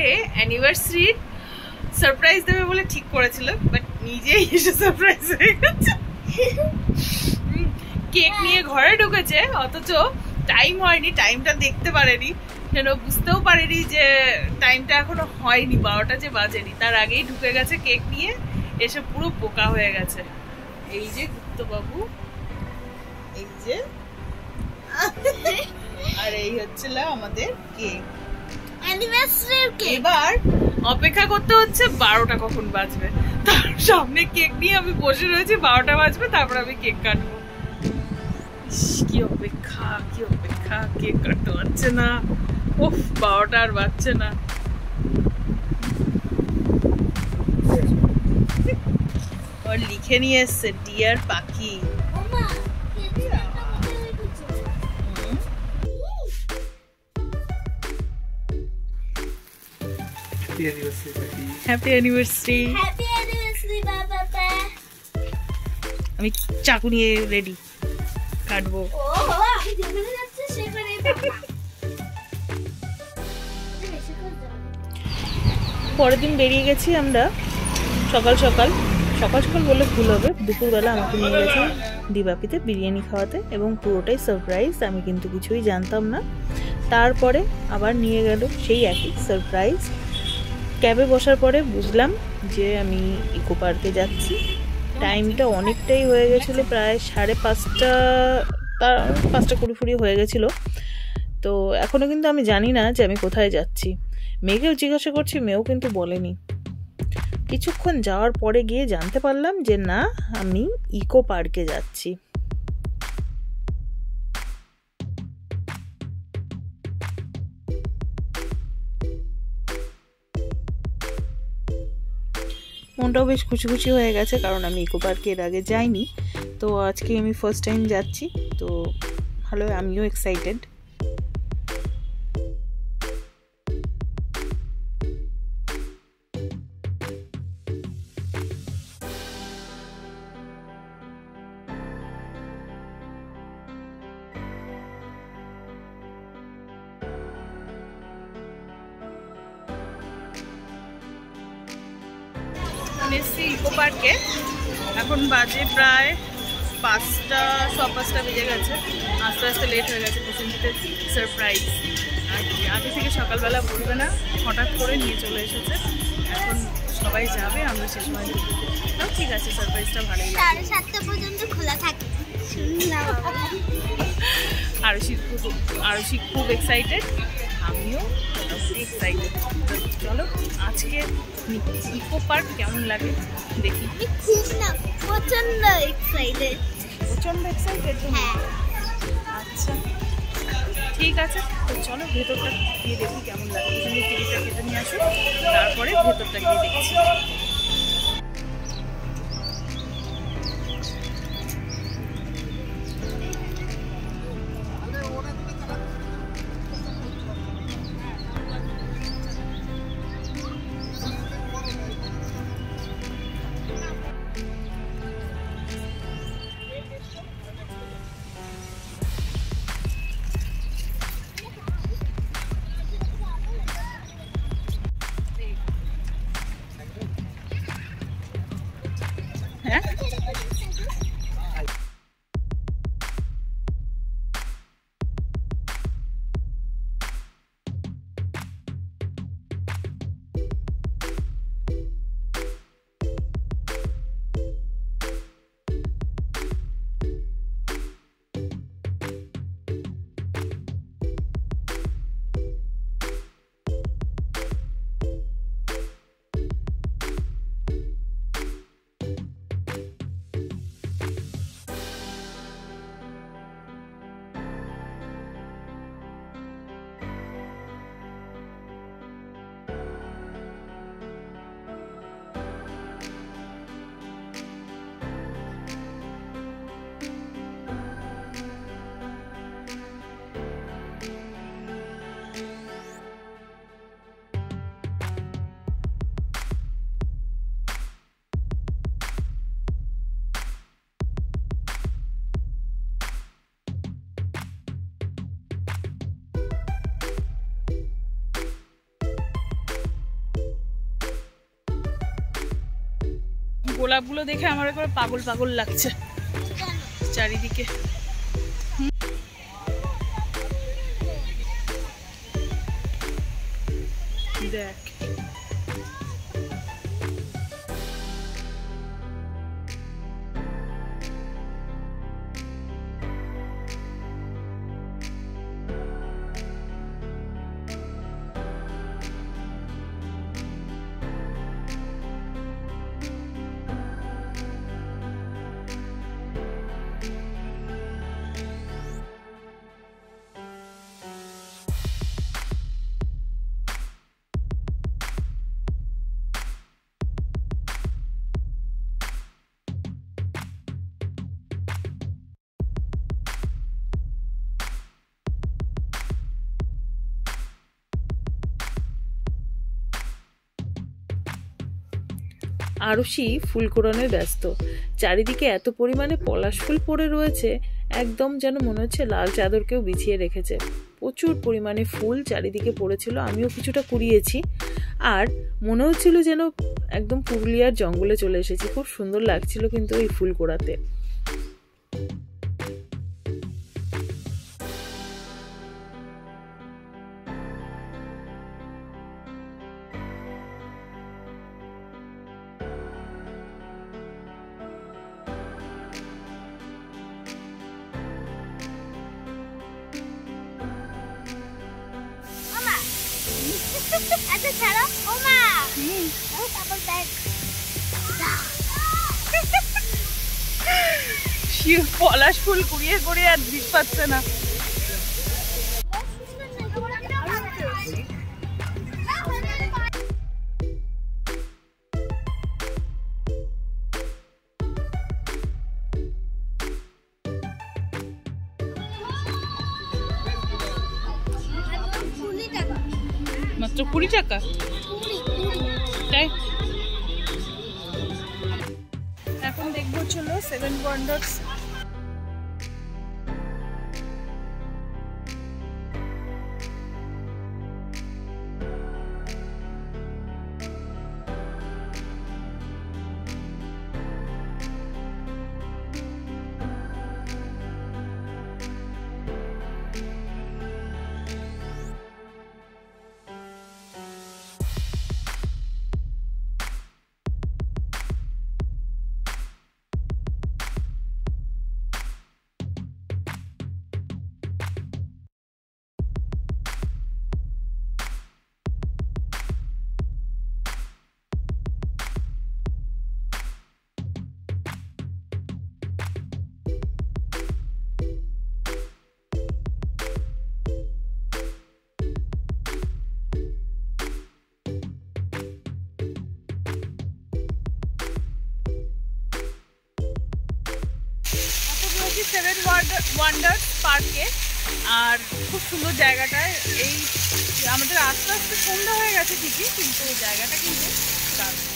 আমাকে anniversary surprise দেবে বলে ঠিক করেছিল, বাট নিজেই এসে সারপ্রাইজ হয়ে গেছে। কেক নিয়ে ঘরে ঢুকেছে, অথচ টাইম হয়নি, টাইমটা দেখতে পারেনি, যেন বুঝতেও পারেনি যে টাইমটা এখনো হয়নি, 12টা যে বাজেনি, তার আগেই ঢুকে গেছে কেক নিয়ে, এসে পুরো বোকা হয়ে গেছে। এই যে গুপ্তবাবু, এই যে, আর এই হচ্ছিল আমাদের কেক। এবার অপেক্ষা করতে হচ্ছে 12টা কখন বাজবে, তার সামনে কেক নিয়ে আমি বসে রয়েছি, 12টা বাজবে তারপর আমি কেক কাটবো। কি অপেক্ষা, কি অপেক্ষা, কেক কাটতে পারছে না, উফ 12টা আর বাজছে না। ওর লিখে নিয়ে এসছে ডিয়ার পাখি। Happy anniversary. আমি চাকু নিয়ে রেডি, কাটবো। পরের দিন বেরিয়ে গেছি আমরা সকাল সকাল, সকাল সকাল বললে ভুল হবে, দুপুরবেলা আমাকে নিয়ে গেছে দিবাপিতে বিরিয়ানি খাওয়াতে, এবং পুরোটাই সারপ্রাইজ, আমি কিন্তু কিছুই জানতাম না। তারপরে আবার নিয়ে গেল সেই একই সারপ্রাইজ। ক্যাবে বসার পরে বুঝলাম যে আমি ইকো পার্কে যাচ্ছি। টাইমটা অনেকটাই হয়ে গেছিলো, প্রায় 5:30, 5:20 হয়ে গেছিলো। তো এখনও কিন্তু আমি জানি না যে আমি কোথায় যাচ্ছি। মেয়েকেও জিজ্ঞাসা করছি, মেয়েও কিন্তু বলেনি। কিছুক্ষণ যাওয়ার পরে গিয়ে জানতে পারলাম যে না, আমি ইকো পার্কে যাচ্ছি। মনটাও বেশ খুশি খুশি হয়ে গেছে, কারণ আমি ইকো পার্কে এর আগে যাইনি, তো আজকে আমি ফার্স্ট টাইম যাচ্ছি, তো ভালো, আমিও এক্সাইটেড। এসছি ইকো পার্কে, এখন বাজে প্রায় 5টা, 5:15 বেজে গেছে। আস্তে আস্তে লেট হয়ে গেছে, প্রসেনজিতের সারপ্রাইজ আর কি, আগে থেকে সকালবেলা বলবে না, হঠাৎ করে নিয়ে চলে এসেছে। এখন সবাই যাবে, আমরা সে সময় তাও ঠিক আছে, সারপ্রাইজটা ভালোই লাগে। 7:30 পর্যন্ত খোলা থাকে। আরশি খুব এক্সাইটেড, আমিও এক্সাইটেড। চলো আজকে ইকো পার্ক কেমন লাগে দেখি। খুব না, প্রচন্ড এক্সাইটেড। প্রচন্ড এক্সাইটেড? হ্যাঁ। আচ্ছা ঠিক আছে, তো চলো ভেতরটা গিয়ে দেখি কেমন লাগে। তুমি টিকিটটা কেটে নিয়ে আসো, তারপরে ভেতরটা গিয়ে দেখছি। হ্যাঁ, গোলাপগুলো দেখে আমার একবার পাগল পাগল লাগছে চারিদিকে। দেখ আরুষি ফুল কুড়ানোয় ব্যস্ত। চারিদিকে এত পরিমাণে পলাশ ফুল পড়ে রয়েছে, একদম যেন মনে হচ্ছে লাল চাদরকেও বিছিয়ে রেখেছে। প্রচুর পরিমাণে ফুল চারিদিকে পড়েছিল, আমিও কিছুটা কুড়িয়েছি। আর মনে হচ্ছিল যেন একদম পুরুলিয়ার জঙ্গলে চলে এসেছি। খুব সুন্দর লাগছিল কিন্তু এই ফুল কুড়াতে। আচ্ছা ছাড়ো ও মা তারপর দেখ পলাশ ফুল কুড়িয়ে কুড়িয়ে আর দিক পাচ্ছে না। মাত্র 20 টাকা? তাই এখন দেখবো চলো 7 ওয়ান্ডার্স। সেভেন ওয়ান্ডার্স পার্কে। আর খুব সুন্দর জায়গাটায়। এই আমাদের আস্তে আস্তে সন্ধ্যা হয়ে গেছে ঠিকই, কিন্তু জায়গাটা কিন্তু দারুণ।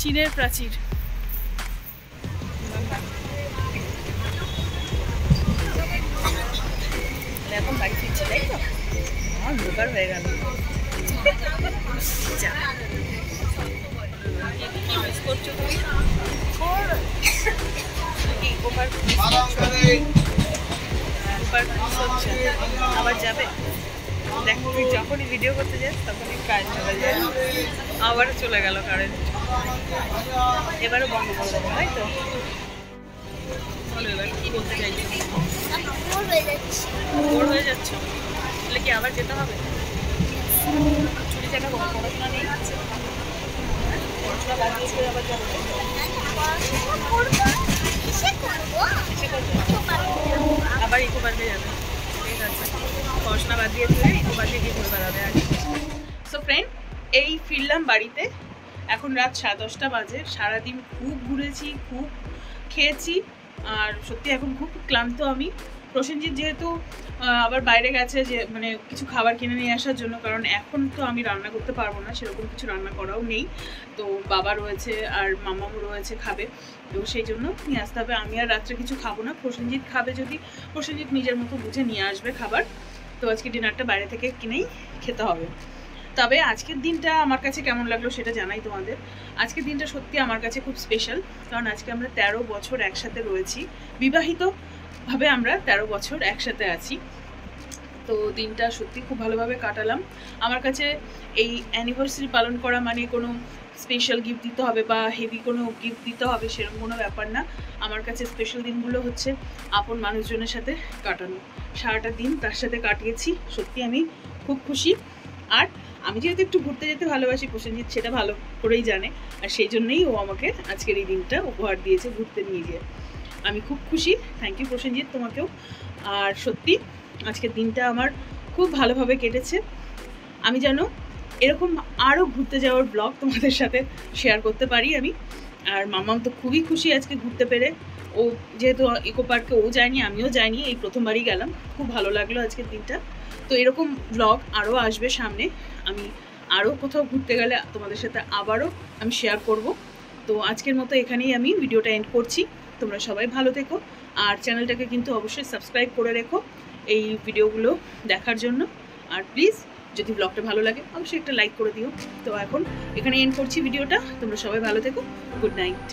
চীনের প্রাচীর। এখন বাড়ি ফিরছি, তাই তো? আমার অন্ধকার হয়ে গেল। কি মিস করছো তুমি? আবার যাবে? দেখ, তুই যখনই ভিডিও করতে যাস তখনই কারেন্ট চলে যায়, আবারও চলে গেল কারেন্ট। এবারও বন্ধ করে দেবো, তাই তো? বলো এবার কি বলতে চাইছো? বোর হয়ে যাচ্ছ? তাহলে কি আবার যেতে হবে? ছুটি থাকা পড়াশোনা নেই? পড়াশোনা বাদ দিয়ে আবার যাবো? আবার ইকো পার্কে যাবে? ঠিক আছে, পড়াশোনা বাদ দিয়ে দিলে ইকো পার্কে গিয়ে ঘুরে বেড়াবে। আর সো ফ্রেন্ড, এই ফিরলাম বাড়িতে। এখন রাত 10:30 বাজে। সারাদিন খুব ঘুরেছি, খুব খেয়েছি, আর সত্যি এখন খুব ক্লান্ত আমি। প্রসেনজিৎ যেহেতু আবার বাইরে গেছে, যে মানে কিছু খাবার কিনে নিয়ে আসার জন্য, কারণ এখন তো আমি রান্না করতে পারবো না, সেরকম কিছু রান্না করাও নেই। তো বাবা রয়েছে আর মামাও রয়েছে, খাবে, তো সেই জন্য নিয়ে আসতে হবে। আমি আর রাত্রে কিছু খাবো না, প্রসেনজিৎ খাবে। যদি প্রসেনজিৎ নিজের মতো বুঝে নিয়ে আসবে খাবার, তো আজকে ডিনারটা বাইরে থেকে কিনেই খেতে হবে। তবে আজকের দিনটা আমার কাছে কেমন লাগলো সেটা জানাই তোমাদের। আজকের দিনটা সত্যি আমার কাছে খুব স্পেশাল, কারণ আজকে আমরা 13 বছর একসাথে রয়েছি। বিবাহিতভাবে আমরা 13 বছর একসাথে আছি। তো দিনটা সত্যি খুব ভালোভাবে কাটালাম। আমার কাছে এই অ্যানিভার্সারি পালন করা মানে কোনো স্পেশাল গিফট দিতে হবে বা হেভি কোনো গিফট দিতে হবে সেরকম কোনো ব্যাপার না। আমার কাছে স্পেশাল দিনগুলো হচ্ছে আপন মানুষজনের সাথে কাটানো। সারাটা দিন তার সাথে কাটিয়েছি, সত্যি আমি খুব খুশি। আর আমি যেহেতু একটু ঘুরতে যেতে ভালোবাসি, প্রসেনজিৎ সেটা ভালো করেই জানে, আর সেই জন্যই ও আমাকে আজকের এই দিনটা উপহার দিয়েছে ঘুরতে নিয়ে গিয়ে। আমি খুব খুশি। থ্যাংক ইউ প্রসেনজিৎ, তোমাকেও। আর সত্যি আজকের দিনটা আমার খুব ভালোভাবে কেটেছে। আমি যেন এরকম আরও ঘুরতে যাওয়ার ব্লগ তোমাদের সাথে শেয়ার করতে পারি আমি। আর মামাম তো খুবই খুশি আজকে ঘুরতে পেরে। ও যেহেতু ইকো পার্কে ও যায়নি, আমিও যাইনি, এই প্রথমবারই গেলাম। খুব ভালো লাগলো আজকের দিনটা। তো এরকম ব্লগ আরও আসবে সামনে। আমি আরও কোথাও ঘুরতে গেলে তোমাদের সাথে আবারও আমি শেয়ার করব। তো আজকের মতো এখানেই আমি ভিডিওটা এন্ড করছি। তোমরা সবাই ভালো থেকো, আর চ্যানেলটাকে কিন্তু অবশ্যই সাবস্ক্রাইব করে রেখো এই ভিডিওগুলো দেখার জন্য। আর প্লিজ যদি ব্লগটা ভালো লাগে অবশ্যই একটা লাইক করে দিও। তো এখন এখানে এন্ড করছি ভিডিওটা। তোমরা সবাই ভালো থেকো। Good night.